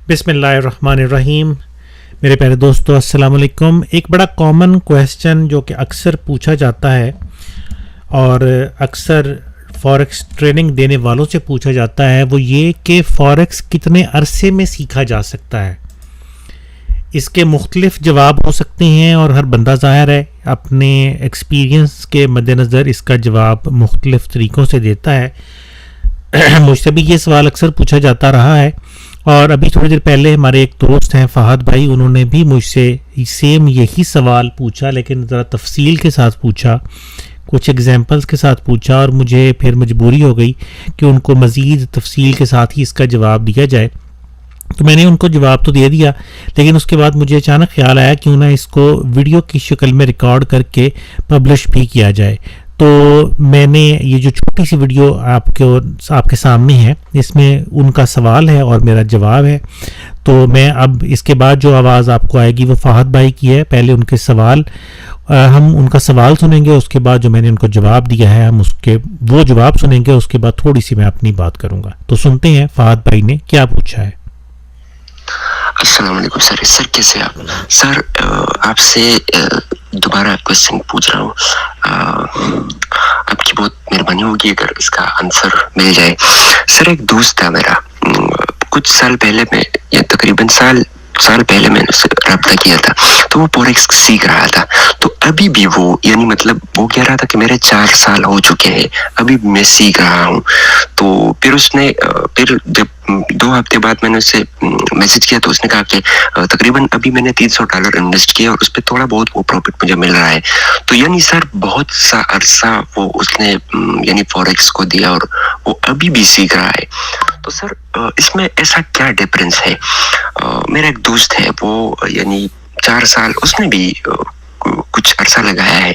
बिस्मिल्लाहिर्रहमानिर्रहीम। मेरे प्यारे दोस्तों, अस्सलाम वालेकुम। एक बड़ा कॉमन क्वेश्चन जो कि अक्सर पूछा जाता है और अक्सर फॉरेक्स ट्रेनिंग देने वालों से पूछा जाता है वो ये कि फॉरेक्स कितने अरसे में सीखा जा सकता है। इसके मुख्तलिफ जवाब हो सकते हैं और हर बंदा ज़ाहिर है अपने एक्सपीरियंस के मद्देनज़र इसका जवाब मुख्तलिफ तरीक़ों से देता है। मुझसे भी ये सवाल अक्सर पूछा जाता रहा है और अभी थोड़ी देर पहले हमारे एक दोस्त हैं फ़हद भाई, उन्होंने भी मुझसे सेम यही सवाल पूछा, लेकिन ज़रा तफसील के साथ पूछा, कुछ एग्जांपल्स के साथ पूछा और मुझे फिर मजबूरी हो गई कि उनको मज़ीद तफसील के साथ ही इसका जवाब दिया जाए। तो मैंने उनको जवाब तो दे दिया, लेकिन उसके बाद मुझे अचानक ख्याल आया क्यों ना इसको वीडियो की शक्ल में रिकॉर्ड करके पब्लिश भी किया जाए। तो मैंने ये जो छोटी सी वीडियो आपके सामने है, इसमें उनका सवाल है और मेरा जवाब है। तो मैं अब इसके बाद जो आवाज़ आपको आएगी वो फ़हद भाई की है। पहले उनके सवाल, हम उनका सवाल सुनेंगे, उसके बाद जो मैंने उनको जवाब दिया है हम उसके वो जवाब सुनेंगे, उसके बाद थोड़ी सी मैं अपनी बात करूँगा। तो सुनते हैं फ़हद भाई ने क्या पूछा है। अस्सलाम वालेकुम सर। सर कैसे आप? सर आपसे दोबारा क्वेश्चन पूछ रहा हूँ। आपकी बहुत मेहरबानी होगी अगर इसका आंसर मिल जाए। सर एक दोस्त था मेरा, कुछ साल पहले में या तकरीबन साल पहले मैंने उससे रब्ता किया था, तो वो फॉरेक्स सीख रहा था। तो अभी भी वो यानी मतलब वो कह रहा था कि मेरे 4 साल हो चुके हैं, अभी भी मैं सीख रहा हूँ। तो फिर उसने फिर जब 2 हफ्ते बाद मैंने उससे मैसेज किया तो उसने कहा कि तकरीबन अभी मैंने $300 इन्वेस्ट किया और उस पर थोड़ा बहुत वो प्रॉफिट मुझे मिल रहा है। तो यानी सर बहुत सा अरसा वो उसने यानी फॉरेक्स को दिया और वो अभी भी सीख रहा है। तो सर इसमें ऐसा क्या डिफरेंस है? मेरा एक दोस्त है, वो यानी 4 साल उसने भी कुछ अरसा लगाया है,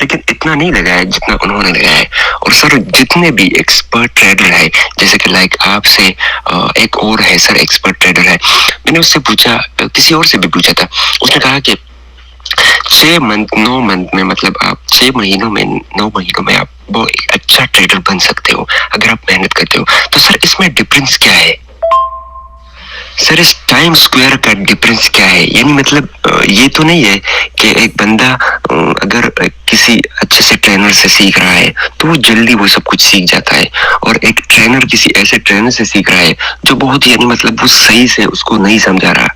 लेकिन इतना नहीं लगाया जितना उन्होंने लगाया है। और सर जितने भी एक्सपर्ट ट्रेडर है, जैसे कि लाइक आपसे एक और है सर एक्सपर्ट ट्रेडर है, मैंने उससे पूछा, किसी और से भी पूछा था, उसने कहा कि 9 मंथ में मतलब आप 9 महीनों में आप बहुत अच्छा ट्रेडर बन सकते हो अगर आप मेहनत करते हो। तो सर इसमें डिफरेंस क्या है? सर इस टाइम स्क्वायर का डिफरेंस क्या है? यानी मतलब ये तो नहीं है कि एक बंदा अगर किसी अच्छे से ट्रेनर से सीख रहा है तो वो जल्दी वो सब कुछ सीख जाता है, और एक ट्रेनर किसी ऐसे ट्रेनर से सीख रहा है जो बहुत यानी मतलब वो सही से उसको नहीं समझा रहा।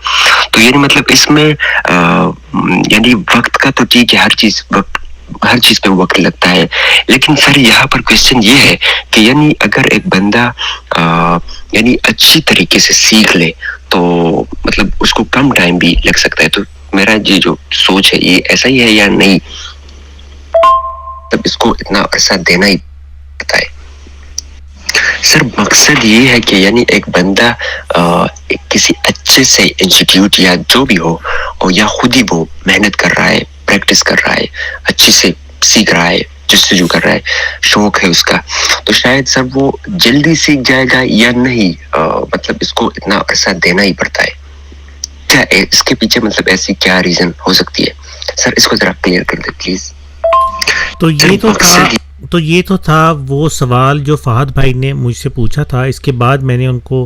तो यानी मतलब इसमें यानी वक्त का तो ठीक है, हर चीज पे वक्त लगता है, लेकिन सर यहाँ पर क्वेश्चन ये है कि यानी अगर एक बंदा यानी अच्छी तरीके से सीख ले तो मतलब उसको कम टाइम भी लग सकता है। तो मेरा ये जो सोच है ये ऐसा ही है या नहीं, तब इसको इतना अरसा देना ही पड़ता है। सर मकसद ये है कि यानी एक बंदा किसी अच्छे से इंस्टीट्यूट या जो भी हो, और या खुद ही वो मेहनत कर रहा है, प्रैक्टिस कर रहा है, अच्छे से सीख रहा है, जिससे कर रहा है, शौक है उसका, तो शायद सर वो जल्दी सीख जाएगा या नहीं, मतलब इसको इतना अरसा देना ही पड़ता है। क्या इसके पीछे मतलब ऐसी क्या रीजन हो सकती है? सर इसको जरा क्लियर कर दे प्लीज। तो ये तो था वो सवाल जो फ़हद भाई ने मुझसे पूछा था। इसके बाद मैंने उनको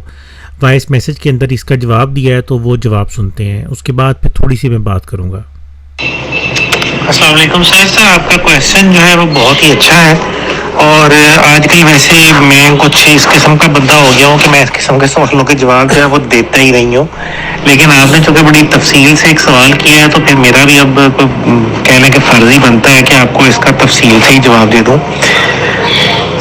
वॉइस मैसेज के अंदर इसका जवाब दिया है, तो वो जवाब सुनते हैं, उसके बाद फिर थोड़ी सी मैं बात करूँगा। अस्सलाम वालेकुम सर, आपका क्वेश्चन जो है वो बहुत ही अच्छा है, और आजकल वैसे मैं कुछ इस किस्म का बंदा हो गया हूँ कि मैं इस किस्म के सवालों के जवाब जो है वो देता ही नहीं हूँ, लेकिन आपने चूँकि बड़ी तफसील से एक सवाल किया है तो फिर मेरा भी अब कहने के फ़र्ज़ ही बनता है कि आपको इसका तफसील से ही जवाब दे दूँ।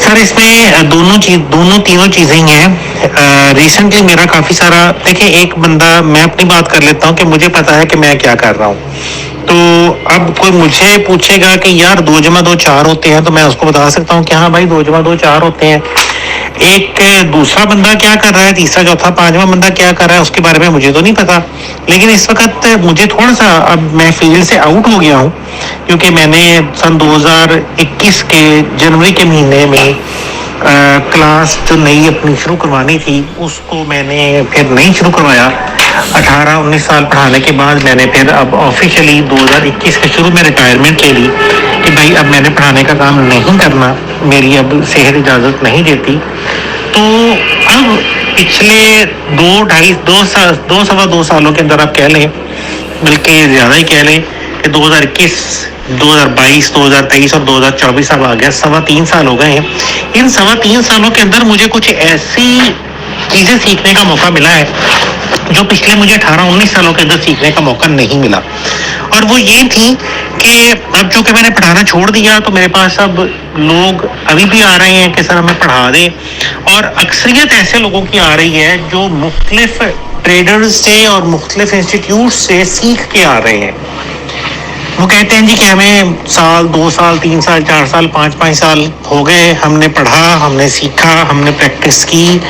सर इसमें तीनों चीज़ें ही हैं। रिसेंटली मेरा काफ़ी सारा, देखिए एक बंदा, मैं अपनी बात कर लेता हूँ कि मुझे पता है कि मैं क्या कर रहा हूँ। तो अब कोई मुझे पूछेगा कि यार 2 × 2 4 होते हैं, तो मैं उसको बता सकता हूँ कि हाँ भाई 2 × 2 4 होते हैं। एक दूसरा बंदा क्या कर रहा है, तीसरा चौथा पांचवा बंदा क्या कर रहा है, उसके बारे में मुझे तो नहीं पता। लेकिन इस वक्त मुझे थोड़ा सा, अब मैं फील्ड से आउट हो गया हूँ क्योंकि मैंने सन 2021 के जनवरी के महीने में क्लास जो नई अपनी शुरू करवानी थी उसको मैंने फिर नहीं शुरू करवाया। 18-19 साल पढ़ाने के बाद मैंने फिर अब ऑफिशियली 2021 के शुरू में रिटायरमेंट ले ली कि भाई अब मैंने पढ़ाने का काम नहीं करना, मेरी अब सेहत इजाज़त नहीं देती। तो अब पिछले 2 सालों के अंदर आप कह लें, बल्कि ज़्यादा ही कह लें कि 2021, 2022, 2023 और 2024 अब आ गया, 3.25 साल हो गए हैं। इन 3.25 सालों के अंदर मुझे कुछ ऐसी चीज़ें सीखने का मौका मिला है जो पिछले मुझे 18-19 सालों के अंदर सीखने का मौका नहीं मिला। और वो ये थी कि अब चूँकि मैंने पढ़ाना छोड़ दिया तो मेरे पास अब लोग अभी भी आ रहे हैं कि सर हमें पढ़ा दें, और अक्सरियत ऐसे लोगों की आ रही है जो मुख्तलिफ ट्रेडर्स से और मुख्तलिफ इंस्टीट्यूट से सीख के आ रहे हैं। वो कहते हैं जी कि हमें 1 साल, 2 साल, 3 साल, 4 साल, 5 साल हो गए, हमने पढ़ा, हमने सीखा, हमने प्रैक्टिस की,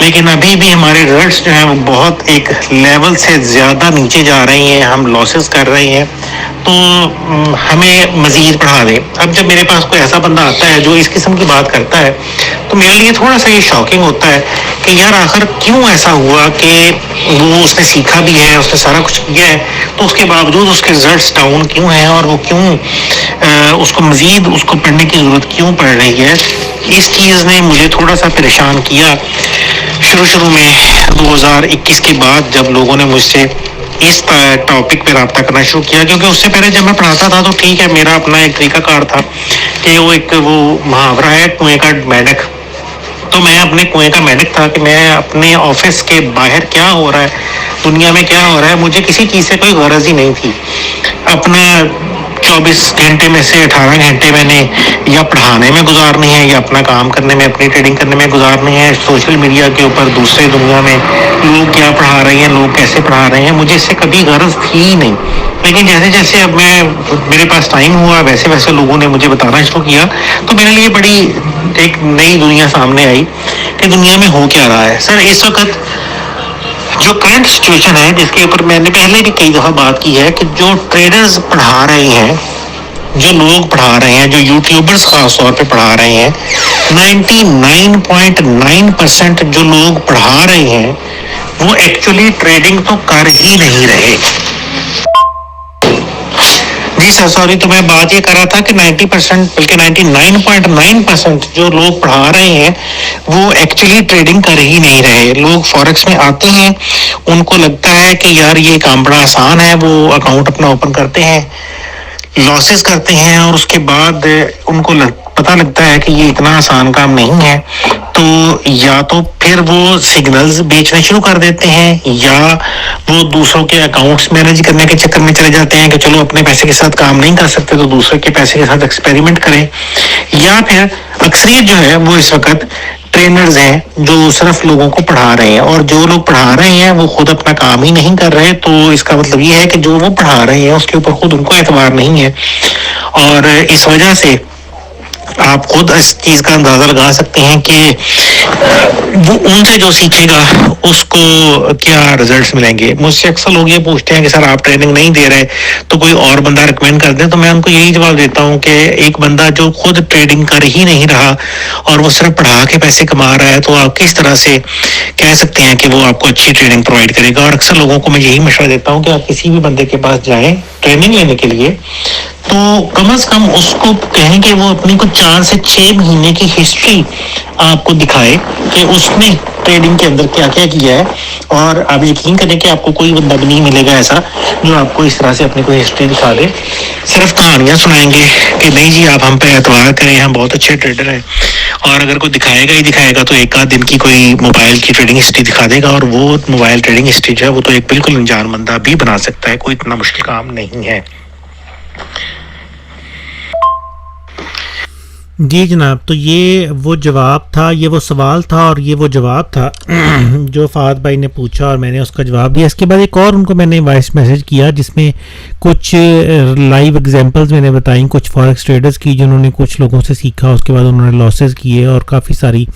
लेकिन अभी भी हमारे रिजल्ट्स जो हैं वो बहुत एक लेवल से ज़्यादा नीचे जा रही हैं, हम लॉसेस कर रहे हैं, तो हमें मज़ीद पढ़ा दें। अब जब मेरे पास कोई ऐसा बंदा आता है जो इस किस्म की बात करता है तो मेरे लिए थोड़ा सा ये शॉकिंग होता है कि यार आखिर क्यों ऐसा हुआ कि वो उसने सीखा भी है, उसने सारा कुछ किया है, तो उसके बावजूद उसके रिजल्ट्स डाउन क्यों हैं, और वो क्यों उसको मज़ीद उसको पढ़ने की ज़रूरत क्यों पड़ रही है। इस चीज़ ने मुझे थोड़ा सा परेशान किया शुरू में 2021 के बाद, जब लोगों ने मुझसे इस टॉपिक पे रब्ता करना शुरू किया। क्योंकि उससे पहले जब मैं पढ़ाता था तो ठीक है, मेरा अपना एक तरीकाकार था कि वो मुहावरा है कुएं का मेंढक, तो मैं अपने कुएं का मेंढक था कि मैं अपने ऑफिस के बाहर क्या हो रहा है, दुनिया में क्या हो रहा है, मुझे किसी चीज़ से कोई गरज ही नहीं थी। अपना 24 घंटे में से 18 घंटे मैंने या पढ़ाने में गुजारने हैं या अपना काम करने में, अपनी ट्रेडिंग करने में गुजारने हैं। सोशल मीडिया के ऊपर दूसरे दुनिया में लोग क्या पढ़ा रहे हैं, लोग कैसे पढ़ा रहे हैं, मुझे इससे कभी गरज थी ही नहीं। लेकिन जैसे जैसे अब मेरे पास टाइम हुआ, वैसे वैसे लोगों ने मुझे बताना शुरू किया, तो मेरे लिए बड़ी एक नई दुनिया सामने आई कि दुनिया में हो क्या रहा है। सर इस वक्त जो करंट सिचुएशन है, जिसके ऊपर मैंने पहले भी कई दफ़ा बात की है, कि जो ट्रेडर्स पढ़ा रहे हैं, जो लोग पढ़ा रहे हैं, जो यूट्यूबर्स खास तौर पे पढ़ा रहे हैं, 99.9% जो लोग पढ़ा रहे हैं वो एक्चुअली ट्रेडिंग तो कर ही नहीं रहे। जी सर सॉरी, तो मैं बात ये कर रहा था कि 90% बल्कि 99.9% जो लोग पढ़ा रहे हैं वो एक्चुअली ट्रेडिंग कर ही नहीं रहे। लोग फॉरेक्स में आते हैं, उनको लगता है कि यार ये काम बड़ा आसान है, वो अकाउंट अपना ओपन करते हैं, लॉसेस करते हैं, और उसके बाद उनको पता लगता है कि ये इतना आसान काम नहीं है, तो या तो फिर वो सिग्नल्स बेचना शुरू कर देते हैं, या वो दूसरों के अकाउंट्स मैनेज करने के चक्कर में चले जाते हैं कि चलो अपने पैसे के साथ काम नहीं कर सकते तो दूसरे के पैसे के साथ एक्सपेरिमेंट करें। या फिर अक्सरियत जो है वो इस वक्त ट्रेनर्स हैं जो सिर्फ लोगों को पढ़ा रहे हैं, और जो लोग पढ़ा रहे हैं वो खुद अपना काम ही नहीं कर रहे। तो इसका मतलब ये है कि जो वो पढ़ा रहे हैं उसके ऊपर खुद उनको एतबार नहीं है, और इस वजह से आप खुद इस चीज़ का अंदाज़ा लगा सकते हैं कि वो उनसे जो सीखेगा उसको क्या रिजल्ट्स मिलेंगे। मुझसे अक्सर लोग ये पूछते हैं कि सर आप ट्रेनिंग नहीं दे रहे तो कोई और बंदा रिकमेंड कर दें, तो मैं उनको यही जवाब देता हूँ कि एक बंदा जो खुद ट्रेडिंग कर ही नहीं रहा और वो सिर्फ पढ़ा के पैसे कमा रहा है, तो आप किस तरह से कह सकते हैं कि वो आपको अच्छी ट्रेनिंग प्रोवाइड करेगा। और अक्सर लोगों को मैं यही मशवरा देता हूँ कि आप किसी भी बंदे के पास जाएँ ट्रेनिंग लेने के लिए, तो कम से कम उसको कहें कि वो अपनी कुछ 4 से 6 महीने की हिस्ट्री आपको दिखाए कि उसने ट्रेडिंग के अंदर क्या क्या किया है। और आप यकीन करें कि आपको कोई बंदा भी नहीं मिलेगा ऐसा जो आपको इस तरह से अपनी कोई हिस्ट्री दिखा दे, सिर्फ कहानियाँ सुनाएंगे कि नहीं जी आप हम पे एतबार करें, हम बहुत अच्छे ट्रेडर हैं। और अगर कोई दिखाएगा ही दिखाएगा तो एक आध दिन की कोई मोबाइल की ट्रेडिंग हिस्ट्री दिखा देगा, और वो मोबाइल ट्रेडिंग हिस्ट्री जो है वो तो एक बिल्कुल अनजान बंदा भी बना सकता है, कोई इतना मुश्किल काम नहीं है। जी जनाब, तो ये वो जवाब था, ये वो सवाल था और ये वो जवाब था जो फ़ाद भाई ने पूछा और मैंने उसका जवाब दिया। इसके बाद एक और उनको मैंने वॉइस मैसेज किया जिसमें कुछ लाइव एग्जांपल्स मैंने बताई, कुछ फॉरेक्स ट्रेडर्स की जिन्होंने कुछ लोगों से सीखा, उसके बाद उन्होंने लॉसेस किए और काफ़ी सारी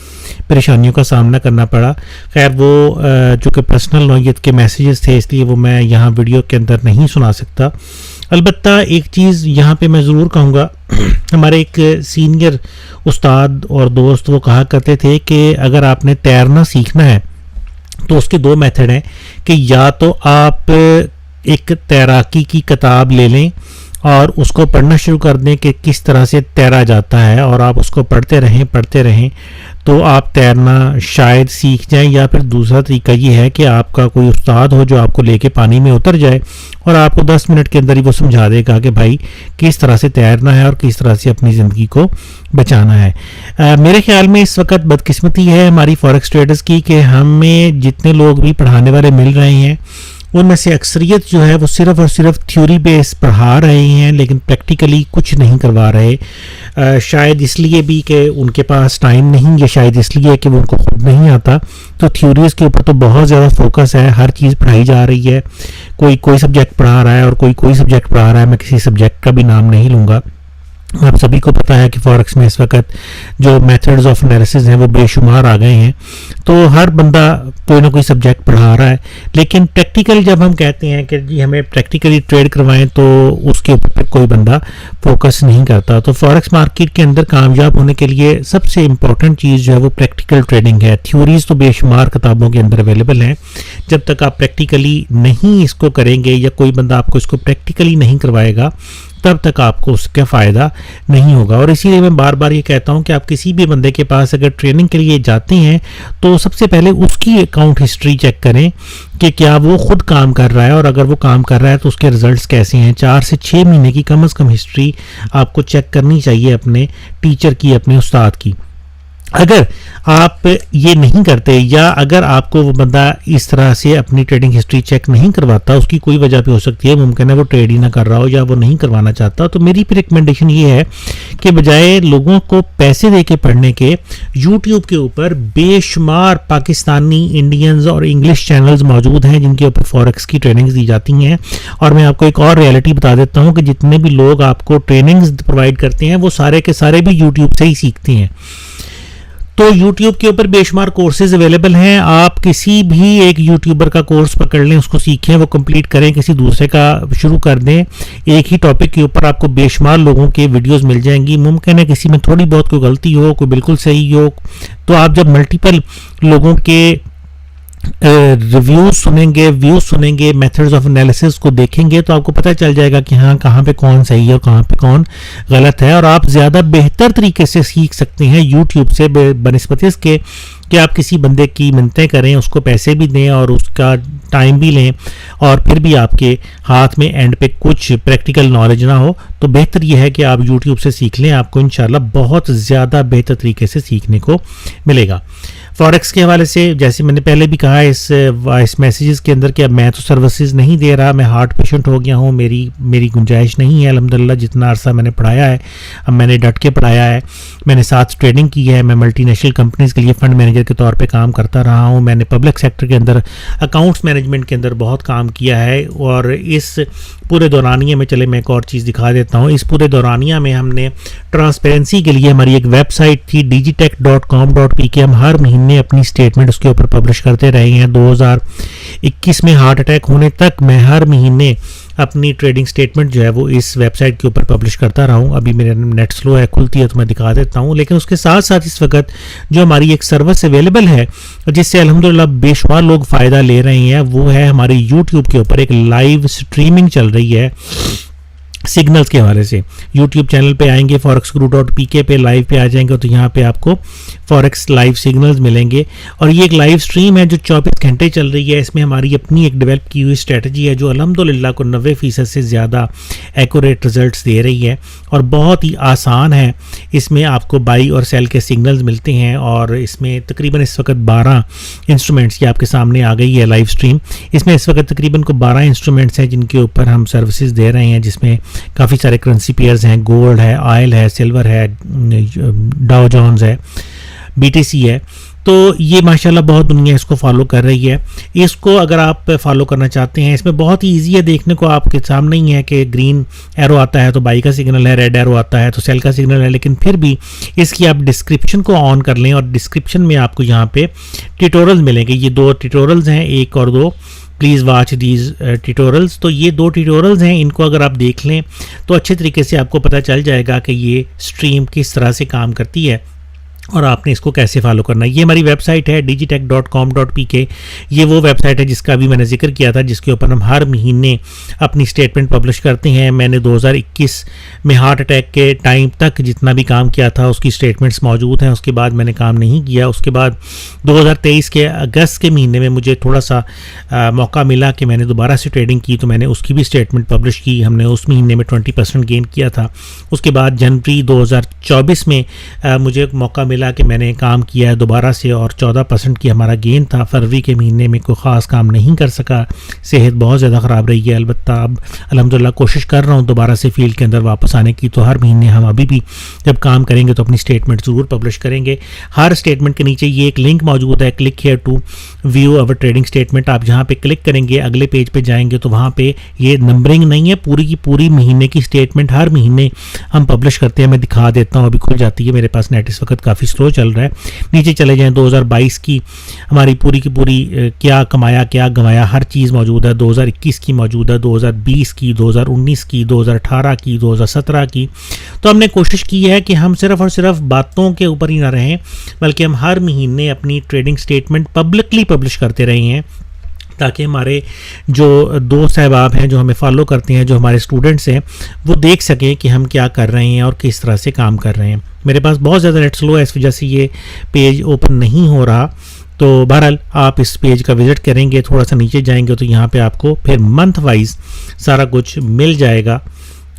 परेशानियों का सामना करना पड़ा। खैर वो जो कि पर्सनल नौयत के मैसेजेस थे इसलिए वो मैं यहाँ वीडियो के अंदर नहीं सुना सकता। अलबत्ता एक चीज़ यहाँ पे मैं ज़रूर कहूँगा, हमारे एक सीनियर उस्ताद और दोस्त वो कहा करते थे कि अगर आपने तैरना सीखना है तो उसके 2 मेथड हैं कि या तो आप एक तैराकी की किताब ले लें और उसको पढ़ना शुरू कर दें कि किस तरह से तैरा जाता है, और आप उसको पढ़ते रहें तो आप तैरना शायद सीख जाएं। या फिर दूसरा तरीका ये है कि आपका कोई उस्ताद हो जो आपको लेके पानी में उतर जाए और आपको 10 मिनट के अंदर ही वो समझा देगा कि भाई किस तरह से तैरना है और किस तरह से अपनी ज़िंदगी को बचाना है। मेरे ख्याल में इस वक्त बदकिस्मती है हमारी फॉरेक्स ट्रेडर्स की कि हमें जितने लोग भी पढ़ाने वाले मिल रहे हैं उनमें से अक्सरियत जो है वो सिर्फ और सिर्फ थ्योरी बेस पढ़ा रहे हैं, लेकिन प्रैक्टिकली कुछ नहीं करवा रहे। शायद इसलिए भी कि उनके पास टाइम नहीं, या शायद इसलिए कि वो उनको खुद नहीं आता। तो थ्योरीज के ऊपर तो बहुत ज़्यादा फोकस है, हर चीज़ पढ़ाई जा रही है। कोई सब्जेक्ट पढ़ा रहा है और कोई सब्जेक्ट पढ़ा रहा है। मैं किसी सब्जेक्ट का भी नाम नहीं लूँगा। आप सभी को पता है कि फॉरेक्स में इस वक्त जो मेथड्स ऑफ एनालिसिस हैं वो बेशुमार आ गए हैं, तो हर बंदा कोई ना कोई सब्जेक्ट पढ़ा रहा है। लेकिन प्रैक्टिकल जब हम कहते हैं कि जी हमें प्रैक्टिकली ट्रेड करवाएं, तो उसके ऊपर कोई बंदा फोकस नहीं करता। तो फॉरेक्स मार्केट के अंदर कामयाब होने के लिए सबसे इम्पॉर्टेंट चीज़ जो है वो प्रैक्टिकल ट्रेडिंग है। थ्योरीज तो बेशुमार किताबों के अंदर अवेलेबल हैं, जब तक आप प्रैक्टिकली नहीं इसको करेंगे या कोई बंदा आपको इसको प्रैक्टिकली नहीं करवाएगा तब तक आपको उसका फ़ायदा नहीं होगा। और इसीलिए मैं बार बार ये कहता हूँ कि आप किसी भी बंदे के पास अगर ट्रेनिंग के लिए जाते हैं तो सबसे पहले उसकी अकाउंट हिस्ट्री चेक करें कि क्या वो खुद काम कर रहा है, और अगर वो काम कर रहा है तो उसके रिजल्ट्स कैसे हैं। 4 से 6 महीने की कम से कम हिस्ट्री आपको चेक करनी चाहिए अपने टीचर की, अपने उस्ताद की। अगर आप ये नहीं करते, या अगर आपको वो बंदा इस तरह से अपनी ट्रेडिंग हिस्ट्री चेक नहीं करवाता, उसकी कोई वजह भी हो सकती है, मुमकिन है वो ट्रेड ही ना कर रहा हो या वो नहीं करवाना चाहता, तो मेरी भी रिकमेंडेशन ये है कि बजाय लोगों को पैसे दे के पढ़ने के, यूट्यूब के ऊपर बेशुमार पाकिस्तानी, इंडियंस और इंग्लिश चैनल्स मौजूद हैं जिनके ऊपर फॉरेक्स की ट्रेनिंग्स दी जाती हैं। और मैं आपको एक और रियलिटी बता देता हूँ कि जितने भी लोग आपको ट्रेनिंग्स प्रोवाइड करते हैं वो सारे के सारे भी यूट्यूब से ही सीखते हैं। तो YouTube के ऊपर बेशुमार कोर्सेज अवेलेबल हैं। आप किसी भी एक यूट्यूबर का कोर्स पकड़ लें, उसको सीखें, वो कंप्लीट करें, किसी दूसरे का शुरू कर दें। एक ही टॉपिक के ऊपर आपको बेशुमार लोगों के वीडियोस मिल जाएंगी। मुमकिन है किसी में थोड़ी बहुत कोई गलती हो, कोई बिल्कुल सही हो। तो आप जब मल्टीपल लोगों के रिव्यूज सुनेंगे, व्यूज सुनेंगे, मेथड्स ऑफ एनालिसिस को देखेंगे, तो आपको पता चल जाएगा कि हाँ कहाँ पे कौन सही है और कहाँ पे कौन गलत है। और आप ज़्यादा बेहतर तरीके से सीख सकते हैं यूट्यूब से बनिस्बत इसके कि आप किसी बंदे की मिन्नतें करें, उसको पैसे भी दें और उसका टाइम भी लें, और फिर भी आपके हाथ में एंड पे कुछ प्रैक्टिकल नॉलेज ना हो। तो बेहतर यह है कि आप यूट्यूब से सीख लें, आपको इंशाल्लाह बहुत ज़्यादा बेहतर तरीके से सीखने को मिलेगा। फॉरेक्स के हवाले से जैसे मैंने पहले भी कहा इस मैसेजेस के अंदर कि अब मैं तो सर्विसेज नहीं दे रहा, मैं हार्ट पेशेंट हो गया हूँ, मेरी गुंजाइश नहीं है। अल्हम्दुलिल्लाह जितना अरसा मैंने पढ़ाया है, अब मैंने डट के पढ़ाया है, मैंने साथ ट्रेडिंग की है, मैं मल्टीनेशनल कंपनीज़ के लिए फ़ंड मैनेजर के तौर पे काम करता रहा हूँ, मैंने पब्लिक सेक्टर के अंदर अकाउंट्स मैनेजमेंट के अंदर बहुत काम किया है। और इस पूरे दौरानिया में, चले मैं एक और चीज़ दिखा देता हूँ, इस पूरे दौरानिया में हमने ट्रांसपेरेंसी के लिए हमारी एक वेबसाइट थी digitech.com.pk, हम हर महीने अपनी स्टेटमेंट उसके ऊपर पब्लिश करते रहे हैं। 2021 में हार्ट अटैक होने तक मैं हर महीने अपनी ट्रेडिंग स्टेटमेंट जो है वो इस वेबसाइट के ऊपर पब्लिश करता रहा हूँ। अभी मेरे नेट स्लो है, खुलती है तो मैं दिखा देता हूँ। लेकिन उसके साथ साथ इस वक्त जो हमारी एक सर्विस अवेलेबल है जिससे अल्हम्दुलिल्लाह बेशुमार लोग फ़ायदा ले रहे हैं, वो है हमारे यूट्यूब के ऊपर एक लाइव स्ट्रीमिंग चल रही है सिग्नल्स के हवाले से। यूट्यूब चैनल पे आएंगे, forex.guru.pk पे लाइव पे आ जाएंगे तो यहाँ पे आपको फॉरेक्स लाइव सिग्नल्स मिलेंगे। और ये एक लाइव स्ट्रीम है जो 24 घंटे चल रही है। इसमें हमारी अपनी एक डेवलप की हुई स्ट्रेटजी है जो अल्हम्दुलिल्लाह को 90% से ज़्यादा एक्यूरेट रिजल्ट्स दे रही है और बहुत ही आसान है। इसमें आपको बाई और सेल के सिग्नल्स मिलते हैं और इसमें तकरीबन इस वक्त 12 इंस्ट्रूमेंट्स की आपके सामने आ गई है लाइव स्ट्रीम। इसमें इस वक्त तकरीबन को 12 इंस्ट्रूमेंट्स हैं जिनके ऊपर हम सर्विसेज दे रहे हैं, जिसमें काफ़ी सारे करेंसी पेयर्स हैं, गोल्ड है, ऑयल है, सिल्वर है, डाउ जोन्स है, BTC है। तो ये माशाल्लाह बहुत दुनिया इसको फॉलो कर रही है। इसको अगर आप फॉलो करना चाहते हैं, इसमें बहुत ही ईजी है, देखने को आपके सामने ही है कि ग्रीन एरो आता है तो बाई का सिग्नल है, रेड एरो आता है तो सेल का सिग्नल है। लेकिन फिर भी इसकी आप डिस्क्रिप्शन को ऑन कर लें और डिस्क्रिप्शन में आपको यहाँ पे ट्यूटोरियल्स मिलेंगे। ये 2 ट्यूटोरियल्स हैं, 1 और 2, प्लीज़ वॉच दीज ट्यूटोरियल्स। तो ये 2 ट्यूटोरियल्स हैं, इनको अगर आप देख लें तो अच्छे तरीके से आपको पता चल जाएगा कि ये स्ट्रीम किस तरह से काम करती है। और आपने इसको कैसे फॉलो करना है। ये हमारी वेबसाइट है digitech.com.pk। ये वो वेबसाइट है जिसका अभी मैंने जिक्र किया था, जिसके ऊपर हम हर महीने अपनी स्टेटमेंट पब्लिश करते हैं। मैंने 2021 में हार्ट अटैक के टाइम तक जितना भी काम किया था उसकी स्टेटमेंट्स मौजूद हैं। उसके बाद मैंने काम नहीं किया। उसके बाद 2023 के अगस्त के महीने में मुझे थोड़ा सा मौका मिला कि मैंने दोबारा से ट्रेडिंग की, तो मैंने उसकी भी स्टेटमेंट पब्लिश की। हमने उस महीने में 20% गेन किया था। उसके बाद जनवरी 2024 में मुझे मौका मिला कि मैंने काम किया है दोबारा से और 14% की हमारा गेन था। फरवरी के महीने में कोई ख़ास काम नहीं कर सका, सेहत बहुत ज़्यादा ख़राब रही है। अलबत्ता अब अल्हम्दुलिल्लाह कोशिश कर रहा हूँ दोबारा से फील्ड के अंदर वापस आने की। तो हर महीने हम अभी भी जब काम करेंगे तो अपनी स्टेटमेंट ज़रूर पब्लिश करेंगे। हर स्टेटमेंट के नीचे ये एक लिंक मौजूद है, click here to view our trading statement. आप जहाँ पे क्लिक करेंगे अगले पेज पे जाएंगे तो वहाँ पे ये नंबरिंग नहीं है, पूरी की पूरी महीने की स्टेटमेंट हर महीने हम पब्लिश करते हैं। मैं दिखा देता हूँ, अभी खुल जाती है, मेरे पास नेट इस वक्त काफ़ी स्लो चल रहा है। नीचे चले जाएं, 2022 की हमारी पूरी की पूरी क्या कमाया क्या गंवाया हर चीज़ मौजूद है। 2021 की मौजूद है, 2020 की, 2019 की, 2018 की, 2017 की। तो हमने कोशिश की है कि हम सिर्फ और सिर्फ बातों के ऊपर ही ना रहें, बल्कि हम हर महीने अपनी ट्रेडिंग स्टेटमेंट पब्लिकली पब्लिश करते रहे हैं, ताकि हमारे जो दोस्त अहबाब हैं जो हमें फॉलो करते हैं, जो हमारे स्टूडेंट्स हैं, वो देख सकें कि हम क्या कर रहे हैं और किस तरह से काम कर रहे हैं। मेरे पास बहुत ज़्यादा नेट स्लो है, इस वजह से ये पेज ओपन नहीं हो रहा। तो बहरहाल आप इस पेज का विज़िट करेंगे, थोड़ा सा नीचे जाएंगे तो यहाँ पे आपको फिर मंथ वाइज सारा कुछ मिल जाएगा।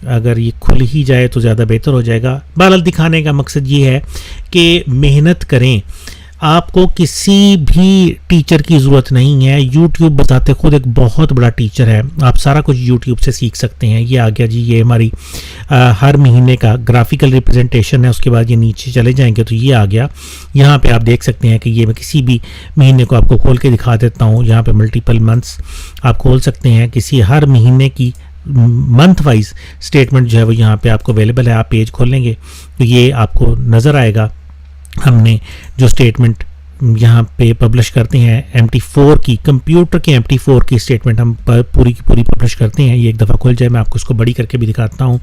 अगर ये खुल ही जाए तो ज़्यादा बेहतर हो जाएगा। बहरहाल दिखाने का मकसद ये है कि मेहनत करें। आपको किसी भी टीचर की ज़रूरत नहीं है। यूट्यूब बताते खुद एक बहुत बड़ा टीचर है, आप सारा कुछ यूट्यूब से सीख सकते हैं। ये आ गया जी, ये हमारी हर महीने का ग्राफिकल रिप्रेजेंटेशन है। उसके बाद ये नीचे चले जाएंगे तो ये आ गया। यहाँ पे आप देख सकते हैं कि ये मैं किसी भी महीने को आपको खोल के दिखा देता हूँ। यहाँ पे मल्टीपल मंथ्स आप खोल सकते हैं, किसी हर महीने की मंथ वाइज स्टेटमेंट जो है वो यहाँ पे आपको अवेलेबल है। आप पेज खोलेंगे तो ये आपको नज़र आएगा। हमने जो स्टेटमेंट यहाँ पे पब्लिश करते हैं MT4 की, कंप्यूटर के MT4 की स्टेटमेंट हम पूरी की पूरी पब्लिश करते हैं। ये एक दफ़ा खुल जाए, मैं आपको इसको बड़ी करके भी दिखाता हूँ।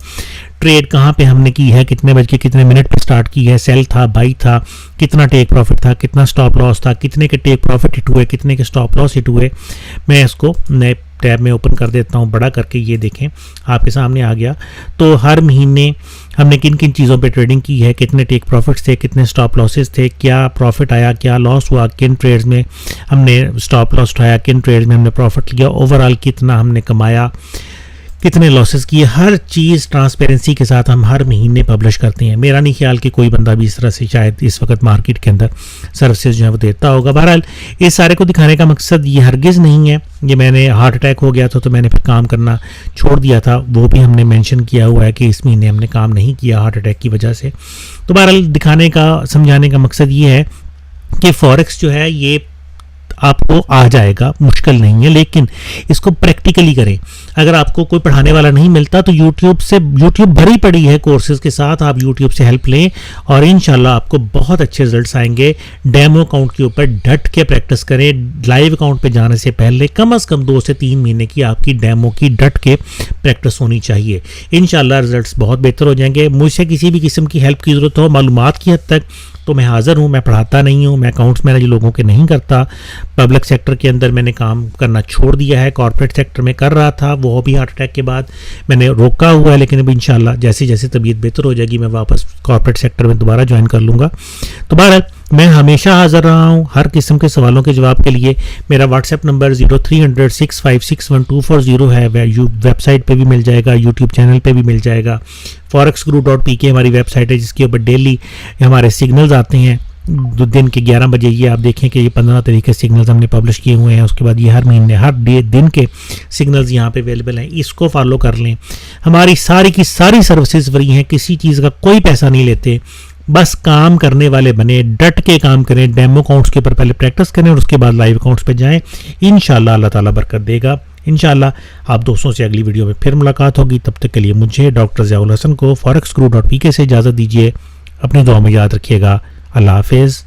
ट्रेड कहाँ पे हमने की है, कितने बज के कितने मिनट पे स्टार्ट की है, सेल था, बाई था, कितना टेक प्रॉफिट था, कितना स्टॉप लॉस था, कितने के टेक प्रॉफिट हिट हुए, कितने के स्टॉप लॉस हिट हुए। मैं इसको नए टैब में ओपन कर देता हूँ बड़ा करके, ये देखें आपके सामने आ गया। तो हर महीने हमने किन किन चीज़ों पे ट्रेडिंग की है, कितने टेक प्रॉफिट्स थे, कितने स्टॉप लॉसेस थे, क्या प्रॉफिट आया, क्या लॉस हुआ, किन ट्रेड्स में हमने स्टॉप लॉस उठाया, किन ट्रेड्स में हमने प्रॉफिट लिया, ओवरऑल कितना हमने कमाया, कितने लॉसेस किए, हर चीज़ ट्रांसपेरेंसी के साथ हम हर महीने पब्लिश करते हैं। मेरा नहीं ख्याल कि कोई बंदा भी इस तरह से शायद इस वक्त मार्केट के अंदर सर्विसेज जो है वो देता होगा। बहरहाल इस सारे को दिखाने का मकसद ये हरगिज़ नहीं है ये मैंने हार्ट अटैक हो गया था तो मैंने फिर काम करना छोड़ दिया था। वो भी हमने मेंशन किया हुआ है कि इस महीने हमने काम नहीं किया हार्ट अटैक की वजह से। तो बहरहाल दिखाने का, समझाने का मकसद ये है कि फॉरेक्स जो है ये आपको आ जाएगा, मुश्किल नहीं है, लेकिन इसको प्रैक्टिकली करें। अगर आपको कोई पढ़ाने वाला नहीं मिलता तो यूट्यूब भरी पड़ी है कोर्सेज के साथ, आप यूट्यूब से हेल्प लें और इंशाल्लाह आपको बहुत अच्छे रिजल्ट्स आएंगे। डेमो अकाउंट के ऊपर डट के प्रैक्टिस करें। लाइव अकाउंट पे जाने से पहले कम से कम 2 से 3 महीने की आपकी डेमो की डट के प्रैक्टिस होनी चाहिए। इंशाल्लाह रिजल्ट्स बहुत बेहतर हो जाएंगे। मुझसे किसी भी किस्म की हेल्प की ज़रूरत हो मालूमात की हद तक तो मैं हाज़िर हूँ। मैं पढ़ाता नहीं हूँ, मैं अकाउंट्स मैनेज लोगों के नहीं करता। पब्लिक सेक्टर के अंदर मैंने काम करना छोड़ दिया है, कॉर्पोरेट सेक्टर में कर रहा था, वो भी हार्ट अटैक के बाद मैंने रोका हुआ है। लेकिन अब इंशाल्लाह जैसे जैसे तबीयत बेहतर हो जाएगी मैं वापस कॉर्पोरेट सेक्टर में दोबारा ज्वाइन कर लूँगा। तो बहरहाल मैं हमेशा हाज़िर रहा हूँ हर किस्म के सवालों के जवाब के लिए। मेरा व्हाट्सएप नंबर 03006561 है। वेबसाइट पे भी मिल जाएगा, यूट्यूब चैनल पे भी मिल जाएगा। forexguru.pk हमारी वेबसाइट है जिसके ऊपर डेली हमारे सिग्नल्स आते हैं दिन के 11 बजे। ये आप देखें कि ये 15 तारीख के सिग्नल्स हमने पब्लिश किए हुए हैं। उसके बाद ये हर महीने हर दिन के सिग्नल्स यहाँ पे अवेलेबल हैं, इसको फॉलो कर लें। हमारी सारी की सारी सर्विसेज फ्री हैं, किसी चीज़ का कोई पैसा नहीं लेते। बस काम करने वाले बने, डट के काम करें। डेमो अकाउंट्स के ऊपर पहले प्रैक्टिस करें और उसके बाद लाइव अकाउंट्स पे जाएं। इंशाल्लाह अल्लाह ताला बरकत देगा। इंशाल्लाह आप दोस्तों से अगली वीडियो में फिर मुलाकात होगी। तब तक के लिए मुझे डॉक्टर ज़ियाउल हसन को forexguru.pk से इजाज़त दीजिए। अपनी दुआ में याद रखिएगा। अल्लाह हाफिज़।